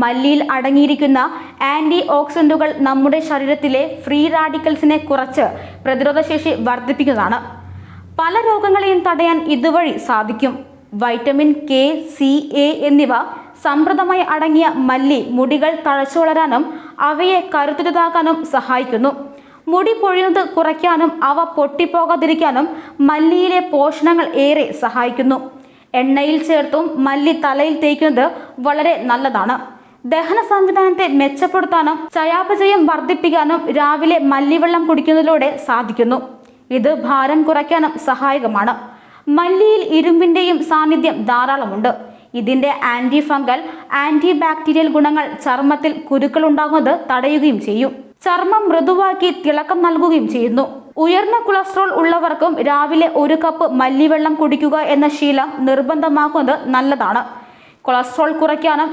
മല്ലിയിൽ അടങ്ങിയിരിക്കുന്ന ആന്റി ഓക്സിഡന്റുകൾ നമ്മുടെ ശരീരത്തിലെ ഫ്രീ റാഡിക്കൽസിനെ കുറച്ച് പ്രതിരോധശേഷി വർദ്ധിപ്പിക്കുന്നതാണ്. പല രോഗങ്ങളെയും തടയാൻ ഇതുവഴി സാധിക്കും. വൈറ്റമിൻ കെ, സി, എ എന്നിവ സമൃദ്ധമായി അടങ്ങിയ മല്ലി മുടികൾ തഴച്ചു വളരാനും അവയെ കരുത്തുറ്റതാക്കാനും സഹായിക്കുന്നു. മുടി പൊഴിയുന്നത് കുറയ്ക്കാനും അവ പൊട്ടിപ്പോകാതിരിക്കാനും മല്ലിയിലെ പോഷണങ്ങൾ ഏറെ സഹായിക്കുന്നു. എണ്ണയിൽ ചേർത്തും മല്ലി തലയിൽ തേക്കുന്നത് വളരെ നല്ലതാണ്. ദഹന സംവിധാനത്തെ മെച്ചപ്പെടുത്താനും ചയാപചയം വർദ്ധിപ്പിക്കാനും രാവിലെ മല്ലിവെള്ളം കുടിക്കുന്നതിലൂടെ സാധിക്കുന്നു. ഇത് ഭാരം കുറയ്ക്കാനും സഹായകമാണ്. മല്ലിയിൽ ഇരുമ്പിന്റെയും സാന്നിധ്യം ധാരാളമുണ്ട്. ഇതിന്റെ ആന്റി ഫംഗൽ, ആന്റി ബാക്ടീരിയൽ ഗുണങ്ങൾ ചർമ്മത്തിൽ കുരുക്കൾ ഉണ്ടാകുന്നത് തടയുകയും ചെയ്യും. ചർമ്മം മൃദുവാക്കി തിളക്കം നൽകുകയും ചെയ്യുന്നു. ഉയർന്ന കൊളസ്ട്രോൾ ഉള്ളവർക്കും രാവിലെ 1 കപ്പ് മല്ലിവെള്ളം കുടിക്കുക എന്ന ശീലം നിർബന്ധമാക്കുന്നത് നല്ലതാണ്. കൊളസ്ട്രോൾ കുറയ്ക്കാനും